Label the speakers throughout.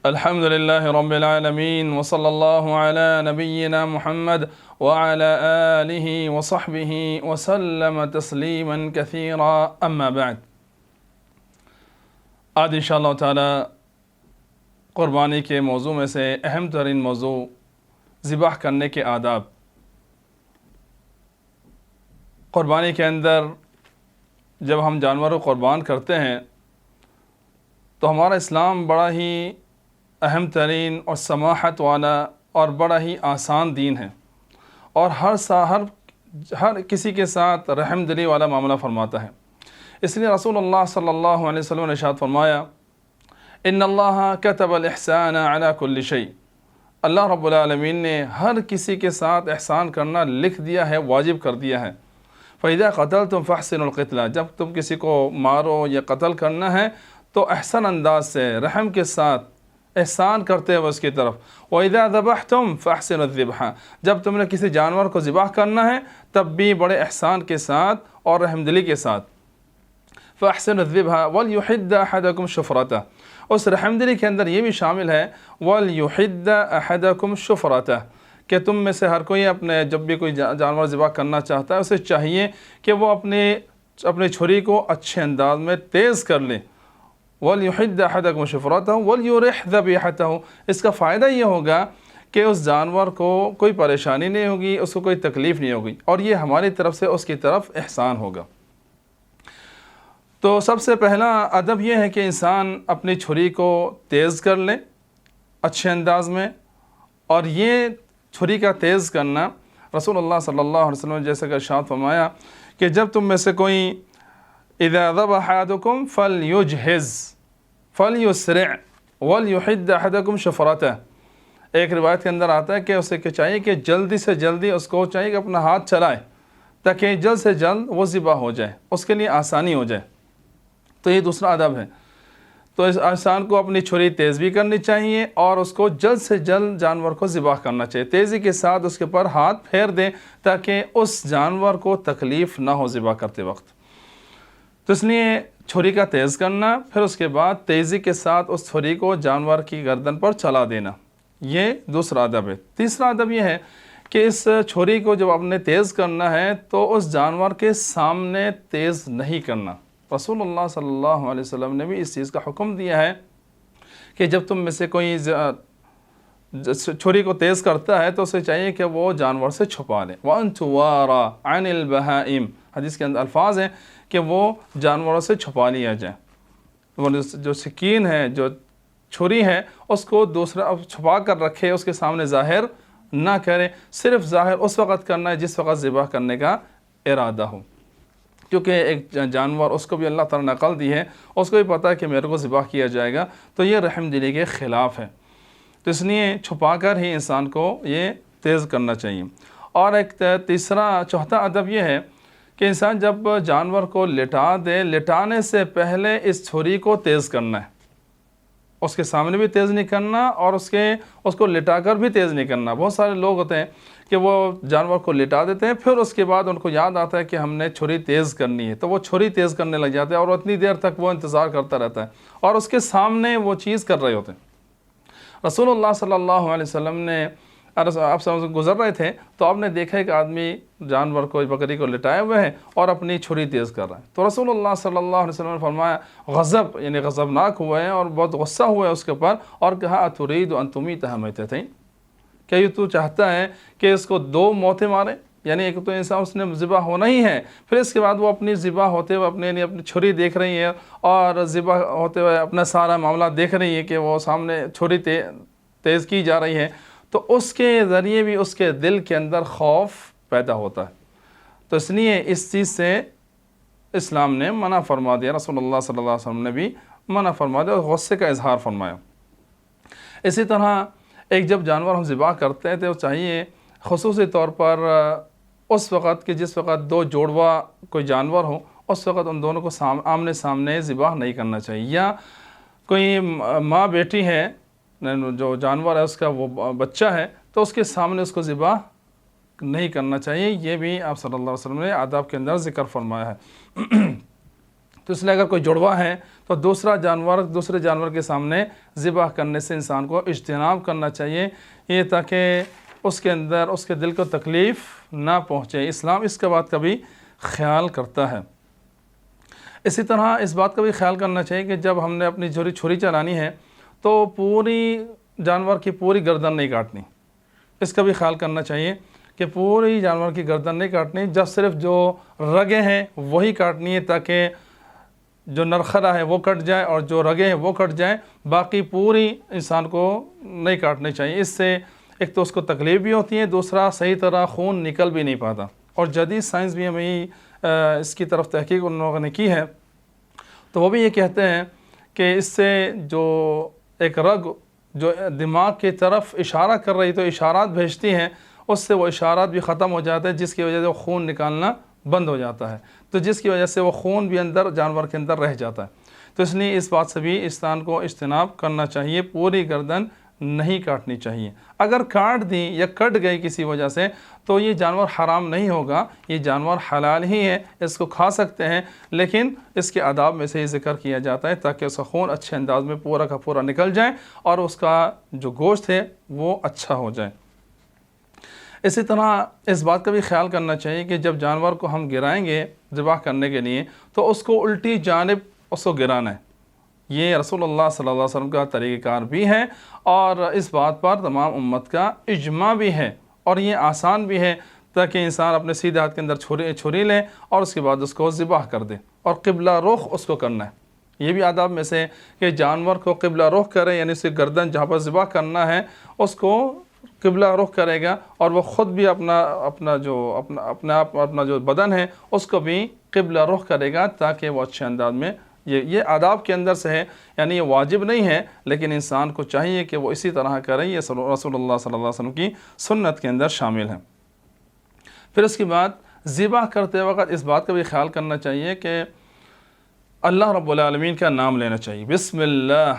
Speaker 1: الحمد لله رب العالمين وصلى الله على نبينا محمد وعلى آله وصحبه وسلم تسليما كثيرا أما بعد. آج انشاءاللہ تعالی قربانی کے موضوع میں سے اہم ترین موضوع ذبح کرنے کے آداب. قربانی کے اندر جب ہم جانور کو قربان کرتے ہیں تو ہمارا اسلام بڑا ہی اہم ترین اور سماحت والا اور بڑا ہی آسان دین ہے، اور ہر کسی کے ساتھ رحم دلی والا معاملہ فرماتا ہے. اس لیے رسول اللہ صلی اللہ علیہ وسلم نے ارشاد فرمایا، ان اللہ کتب الاحسان علی کل شیء. اللہ رب العالمین نے ہر کسی کے ساتھ احسان کرنا لکھ دیا ہے، واجب کر دیا ہے. فَإِذَا قَتَلْتُمْ فَأَحْسِنُوا الْقِتْلَةَ. جب تم کسی کو مارو یا قتل کرنا ہے تو احسن انداز سے رحم کے ساتھ احسان کرتے ہوئے اس کی طرف. وَإِذَا ذَبَحْتُمْ فَأَحْسِنُوا الذِّبْحَ. جب تم نے کسی جانور کو ذبح کرنا ہے تب بھی بڑے احسان کے ساتھ اور رحم دلی کے ساتھ. فَأَحْسِنُوا الذِّبْحَ وَلْيُحِدَّ أَحَدَكُمْ شُفْرَتَهُ. اس رحم دلی کے اندر یہ بھی شامل ہے وَلْيُحِدَّ أَحَدَكُمْ شُفْرَتَهُ، کہ تم میں سے ہر کوئی جب بھی کوئی جانور ذبح کرنا چاہتا ہے اسے چاہیے کہ وہ اپنے چھری کو اچھے انداز میں تیز کر لے. وَلْيُحِدَّ أَحَدَكُمْ شُفْرَتَهُ وَلْيُرِحْ ذَبِيحَتَهُ. اس کا فائدہ یہ ہوگا کہ اس جانور کو کوئی پریشانی نہیں ہوگی، اس کو کوئی تکلیف نہیں ہوگی، اور یہ ہماری طرف سے اس کی طرف احسان ہوگا. تو سب سے پہلا ادب یہ ہے کہ انسان اپنی چھری کو تیز کر لے اچھے انداز میں. اور یہ چھری کا تیز کرنا رسول اللہ صلی اللہ علیہ وسلم نے جیسے کہ ارشاد فرمایا کہ جب تم میں سے کوئی اذا ذبح احدکم فلیجہز فلیسرع ولیحد احدکم شفرتہ. ایک روایت کے اندر آتا ہے کہ اسے چاہیے کہ جلدی سے جلدی اس کو چاہیے کہ اپنا ہاتھ چلائے تاکہ جلد سے جلد وہ ذبح ہو جائے، اس کے لیے آسانی ہو جائے. تو یہ دوسرا ادب ہے. تو اس انسان کو اپنی چھری تیز بھی کرنی چاہیے اور اس کو جلد سے جلد جانور کو ذبح کرنا چاہیے. تیزی کے ساتھ اس کے پر ہاتھ پھیر دیں تاکہ اس جانور کو تکلیف نہ ہو ذبح کرتے وقت. تو اس لیے چھری کا تیز کرنا، پھر اس کے بعد تیزی کے ساتھ اس چھری کو جانور کی گردن پر چلا دینا، یہ دوسرا ادب ہے. تیسرا ادب یہ ہے کہ اس چھری کو جب آپ نے تیز کرنا ہے تو اس جانور کے سامنے تیز نہیں کرنا. رسول اللہ صلی اللہ علیہ وسلم نے بھی اس چیز کا حکم دیا ہے کہ جب تم میں سے کوئی چھری کو تیز کرتا ہے تو اسے چاہیے کہ وہ جانور سے چھپا لے. وَأَن تُوَارَى عَنِ الْبَهَائِمِ. حدیث کے اندر الفاظ ہیں کہ وہ جانوروں سے چھپا لیا جائے. وہ جو سکین ہے، جو چھری ہے، اس کو دوسرا چھپا کر رکھے، اس کے سامنے ظاہر نہ کرے. صرف ظاہر اس وقت کرنا ہے جس وقت ذبح کرنے کا ارادہ ہو، کیونکہ ایک جانور اس کو بھی اللہ تعالیٰ نے عقل دی ہے، اس کو بھی پتہ ہے کہ میرے کو ذبح کیا جائے گا، تو یہ رحم دلی کے خلاف ہے. تو اس لیے چھپا کر ہی انسان کو یہ تیز کرنا چاہیے. اور ایک چوتھا ادب یہ ہے کہ انسان جب جانور کو لٹا دے، لٹانے سے پہلے اس چھری کو تیز کرنا ہے. اس کے سامنے بھی تیز نہیں کرنا اور اس کو لٹا کر بھی تیز نہیں کرنا. بہت سارے لوگ ہوتے ہیں کہ وہ جانور کو لٹا دیتے ہیں، پھر اس کے بعد ان کو یاد آتا ہے کہ ہم نے چھری تیز کرنی ہے، تو وہ چھری تیز کرنے لگ جاتے ہیں اور اتنی دیر تک وہ انتظار کرتا رہتا ہے اور اس کے سامنے وہ چیز کر رہے ہوتے ہیں. رسول اللہ صلی اللہ علیہ وسلم نے آپ سے گزر رہے تھے تو آپ نے دیکھا ایک آدمی جانور کو، بکری کو لٹائے ہوئے ہیں اور اپنی چھری تیز کر رہا ہے. تو رسول اللہ صلی اللہ علیہ وسلم نے فرمایا، غضب یعنی غضبناک ہوئے ہیں اور بہت غصہ ہوا ہے اس کے اوپر، اور کہا اتريد ان تميتها ميتتين. کیا یہ تو چاہتا ہے کہ اس کو دو موتیں مارے؟ یعنی ایک تو انسان اس نے ذبح ہونا ہی ہے، پھر اس کے بعد وہ اپنی ذبح ہوتے ہوئے اپنی چھری دیکھ رہی ہے اور ذبح ہوتے ہوئے اپنا سارا معاملہ دیکھ رہی ہے کہ وہ سامنے چھری تیز کی جا رہی ہے، تو اس کے ذریعے بھی اس کے دل کے اندر خوف پیدا ہوتا ہے. تو اس لیے اس چیز سے اسلام نے منع فرما دیا، رسول اللہ صلی اللہ علیہ وسلم نے بھی منع فرما دیا اور غصے کا اظہار فرمایا. اسی طرح ایک جب جانور ہم ذبح کرتے ہیں تو چاہیے خصوصی طور پر اس وقت کہ جس وقت دو جوڑوا کوئی جانور ہو، اس وقت ان دونوں کو آمنے سامنے ذبح نہیں کرنا چاہیے. یا کوئی ماں بیٹی ہے، جو جانور ہے اس کا وہ بچہ ہے، تو اس کے سامنے اس کو ذبح نہیں کرنا چاہیے. یہ بھی آپ صلی اللہ علیہ وسلم نے آداب کے اندر ذکر فرمایا ہے. تو اس لیے اگر کوئی جڑوا ہے تو دوسرے جانور کے سامنے ذبح کرنے سے انسان کو اجتناب کرنا چاہیے، یہ تاکہ اس کے اندر اس کے دل کو تکلیف نہ پہنچے۔ اسلام اس کا بات کا بھی خیال کرتا ہے۔ اسی طرح اس بات کا بھی خیال کرنا چاہیے کہ جب ہم نے اپنی چھری چلانی ہے تو پوری جانور کی پوری گردن نہیں کاٹنی، اس کا بھی خیال کرنا چاہیے کہ پوری جانور کی گردن نہیں کاٹنی، جب صرف جو رگیں ہیں وہی کاٹنی ہے، تاکہ جو نرخرا ہے وہ کٹ جائے اور جو رگیں ہیں وہ کٹ جائیں، باقی پوری انسان کو نہیں کاٹنی چاہیے۔ اس سے ایک تو اس کو تکلیف بھی ہوتی ہے، دوسرا صحیح طرح خون نکل بھی نہیں پاتا۔ اور جدید سائنس بھی ہمیں اس کی طرف تحقیق ان لوگوں نے کی ہے، تو وہ بھی یہ کہتے ہیں کہ اس سے جو ایک رگ جو دماغ کی طرف اشارہ کر رہی تو اشارات بھیجتی ہیں، اس سے وہ اشارات بھی ختم ہو جاتے ہیں، جس کی وجہ سے وہ خون نکالنا بند ہو جاتا ہے، تو جس کی وجہ سے وہ خون بھی جانور کے اندر رہ جاتا ہے۔ تو اس لیے اس بات سے بھی انسان کو اجتناب کرنا چاہیے، پوری گردن نہیں کاٹنی چاہیے۔ اگر کاٹ دی یا کٹ گئی کسی وجہ سے تو یہ جانور حرام نہیں ہوگا، یہ جانور حلال ہی ہے، اس کو کھا سکتے ہیں، لیکن اس کے آداب میں سے یہ ذکر کیا جاتا ہے تاکہ اس کا خون اچھے انداز میں پورا کا پورا نکل جائے اور اس کا جو گوشت ہے وہ اچھا ہو جائے۔ اسی طرح اس بات کا بھی خیال کرنا چاہیے کہ جب جانور کو ہم گرائیں گے ذبح کرنے کے لیے تو اس کو الٹی جانب اس کو گرانا ہے۔ یہ رسول اللہ صلی اللہ علیہ وسلم کا طریقہ کار بھی ہے اور اس بات پر تمام امت کا اجماع بھی ہے، اور یہ آسان بھی ہے تاکہ انسان اپنے سیدھے ہاتھ کے اندر چھری لے اور اس کے بعد اس کو ذبح کر دے، اور قبلہ رخ اس کو کرنا ہے۔ یہ بھی آداب میں سے کہ جانور کو قبلہ رخ کرے، یعنی اس کی گردن جہاں پر ذبح کرنا ہے اس کو قبلہ رخ کرے گا، اور وہ خود بھی اپنا جو بدن ہے اس کو بھی قبلہ رخ کرے گا تاکہ وہ اچھے انداز میں یہ آداب کے اندر سے ہے، یعنی یہ واجب نہیں ہے لیکن انسان کو چاہیے کہ وہ اسی طرح کرے، یہ رسول اللہ صلی اللہ علیہ وسلم کی سنت کے اندر شامل ہے۔ پھر اس کے بعد ذبح کرتے وقت اس بات کا بھی خیال کرنا چاہیے کہ اللہ رب العالمین کا نام لینا چاہیے، بسم اللہ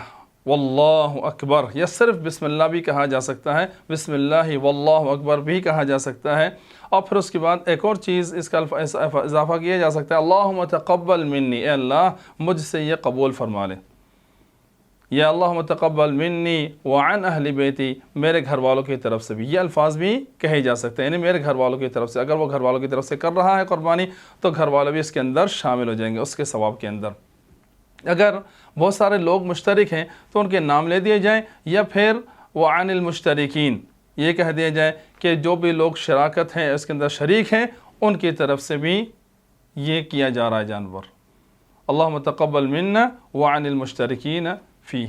Speaker 1: واللہ اکبر، یا صرف بسم اللہ بھی کہا جا سکتا ہے، بسم اللہ واللہ اکبر بھی کہا جا سکتا ہے، اور پھر اس کے بعد ایک اور چیز اس کا اضافہ کیا جا سکتا ہے، اللہم تقبل منی، اے اللہ مجھ سے یہ قبول فرما لے، یا اللہم تقبل منی وعن اہل بیتی، میرے گھر والوں کی طرف سے بھی، یہ الفاظ بھی کہے جا سکتے ہیں، یعنی میرے گھر والوں کی طرف سے، اگر وہ گھر والوں کی طرف سے کر رہا ہے قربانی تو گھر والے بھی اس کے اندر شامل ہو جائیں گے اس کے ثواب کے اندر۔ اگر بہت سارے لوگ مشترک ہیں تو ان کے نام لے دیے جائیں، یا پھر وعن المشترکین یہ کہہ دیا جائے کہ جو بھی لوگ شراکت ہیں اس کے اندر شریک ہیں ان کی طرف سے بھی یہ کیا جا رہا ہے جانور، اللہم تقبل منا وعن المشترکین فیہ،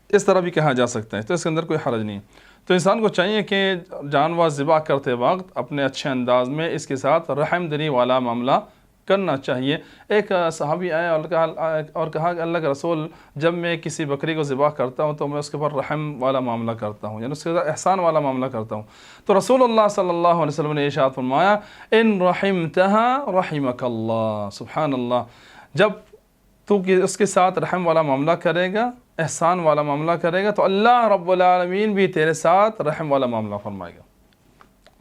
Speaker 1: اس طرح بھی کہا جا سکتا ہے، تو اس کے اندر کوئی حرج نہیں۔ تو انسان کو چاہیے کہ جانور ذبح کرتے وقت اپنے اچھے انداز میں اس کے ساتھ رحم دلی والا معاملہ کرنا چاہیے۔ ایک صحابی آیا اور کہا کہ اللہ کے رسول، جب میں کسی بکری کو ذبح کرتا ہوں تو میں اس کے اوپر رحم والا معاملہ کرتا ہوں، یعنی اس کے ساتھ احسان والا معاملہ کرتا ہوں، تو رسول اللہ صلی اللہ علیہ وسلم نے ارشاد فرمایا، ان رحمتها رحمک اللہ، سبحان اللہ، جب تو اس کے ساتھ رحم والا معاملہ کرے گا، احسان والا معاملہ کرے گا، تو اللہ رب العالمین بھی تیرے ساتھ رحم والا معاملہ فرمائے گا۔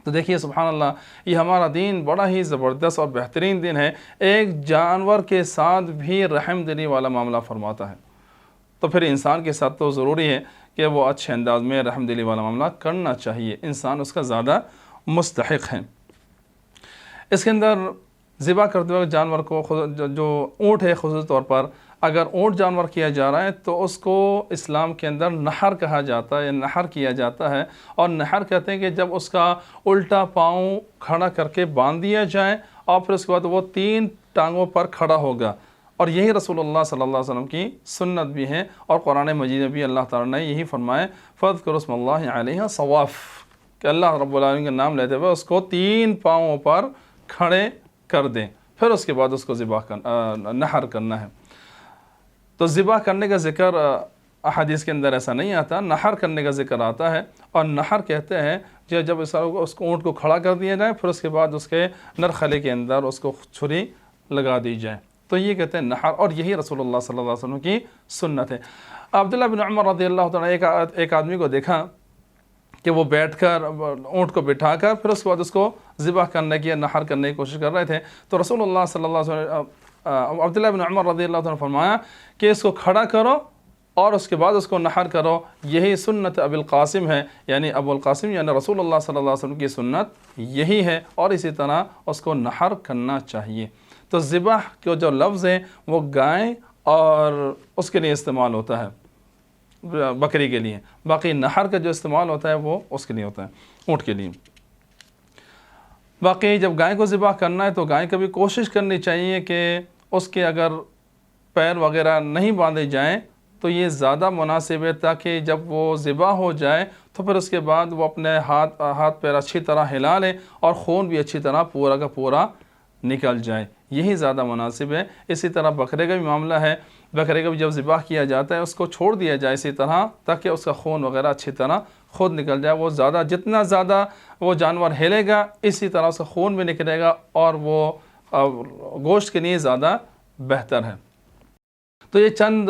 Speaker 1: تو دیکھیے سبحان اللہ، یہ ہمارا دین بڑا ہی زبردست اور بہترین دین ہے، ایک جانور کے ساتھ بھی رحم دلی والا معاملہ فرماتا ہے، تو پھر انسان کے ساتھ تو ضروری ہے کہ وہ اچھے انداز میں رحم دلی والا معاملہ کرنا چاہیے، انسان اس کا زیادہ مستحق ہے۔ اس کے اندر ذبح کرتے وقت جانور کو جو اونٹ ہے خصوصی طور پر، اگر اونٹ جانور کیا جا رہا ہے تو اس کو اسلام کے اندر نحر کہا جاتا ہے، یا نحر کیا جاتا ہے، اور نحر کہتے ہیں کہ جب اس کا الٹا پاؤں کھڑا کر کے باندھ دیا جائے اور پھر اس کے بعد وہ 3 ٹانگوں پر کھڑا ہوگا، اور یہی رسول اللہ صلی اللہ علیہ وسلم کی سنت بھی ہے، اور قرآن مجید میں بھی اللہ تعالیٰ نے یہی فرمایا، فَاذْكُرُوا اسْمَ اللَّهِ عَلَيْهَا صَوَافٍ، کہ اللہ رب العالمین کا نام لیتے ہوئے اس کو 3 پاؤں پر کھڑے کر دیں، پھر اس کے بعد اس کو نحر کرنا ہے۔ تو ذبح کرنے کا ذکر احادیث کے اندر ایسا نہیں آتا، نحر کرنے کا ذکر آتا ہے، اور نحر کہتے ہیں جب اس کو اونٹ کو کھڑا کر دیا جائے، پھر اس کے بعد اس کے نرخلے کے اندر اس کو چھری لگا دی جائے، تو یہ کہتے ہیں نحر، اور یہی رسول اللہ صلی اللہ علیہ وسلم کی سنت ہے۔ عبداللہ بن عمر رضی اللہ تعالیٰ ایک آدمی کو دیکھا کہ وہ بیٹھ کر اونٹ کو بٹھا کر پھر اس کے بعد اس کو ذبح کرنے کی، نحر کرنے کی کوشش کر رہے تھے، تو رسول اللہ صلی اللہ علیہ وسلم عبداللہ بن عمر رضی اللہ عنہ نے فرمایا کہ اس کو کھڑا کرو اور اس کے بعد اس کو نحر کرو، یہی سنت ابو القاسم ہے، یعنی ابو القاسم یعنی رسول اللہ صلی اللہ علیہ وسلم کی سنت یہی ہے، اور اسی طرح اس کو نحر کرنا چاہیے۔ تو ذبح کے جو لفظ ہے وہ گائے اور اس کے لیے استعمال ہوتا ہے، بکری کے لیے، باقی نحر کا جو استعمال ہوتا ہے وہ اس کے لیے ہوتا ہے، اونٹ کے لیے۔ باقی جب گائے کو ذبح کرنا ہے تو گائے کبھی کوشش کرنی چاہیے کہ اس کے اگر پیر وغیرہ نہیں باندھے جائیں تو یہ زیادہ مناسب ہے، تاکہ جب وہ ذبح ہو جائے تو پھر اس کے بعد وہ اپنے ہاتھ پیر اچھی طرح ہلا لے اور خون بھی اچھی طرح پورا کا پورا نکل جائے، یہی زیادہ مناسب ہے۔ اسی طرح بکرے کا بھی معاملہ ہے، بکرے کا بھی جب ذبح کیا جاتا ہے اس کو چھوڑ دیا جائے اسی طرح، تاکہ اس کا خون وغیرہ اچھی طرح خود نکل جائے۔ وہ زیادہ جتنا زیادہ وہ جانور ہلے گا اسی طرح اس کا خون بھی نکلے گا اور وہ گوشت کے لیے زیادہ بہتر ہے۔ تو یہ چند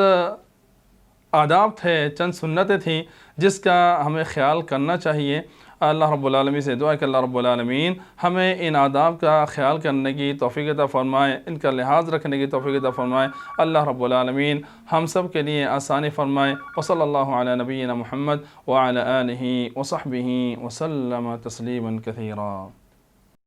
Speaker 1: آداب تھے، چند سنتیں تھیں جس کا ہمیں خیال کرنا چاہیے۔ اللہ رب العالمین سے دعا ہے کہ اللہ رب العالمین ہمیں ان آداب کا خیال کرنے کی توفیق عطا فرمائے، ان کا لحاظ رکھنے کی توفیق عطا فرمائے۔ اللہ رب العالمین ہم سب کے لیے آسانی فرمائے۔ وصلی اللہ علی نبینا محمد وعلی آلہ وصحبہ وسلم تسلیما کثیرا۔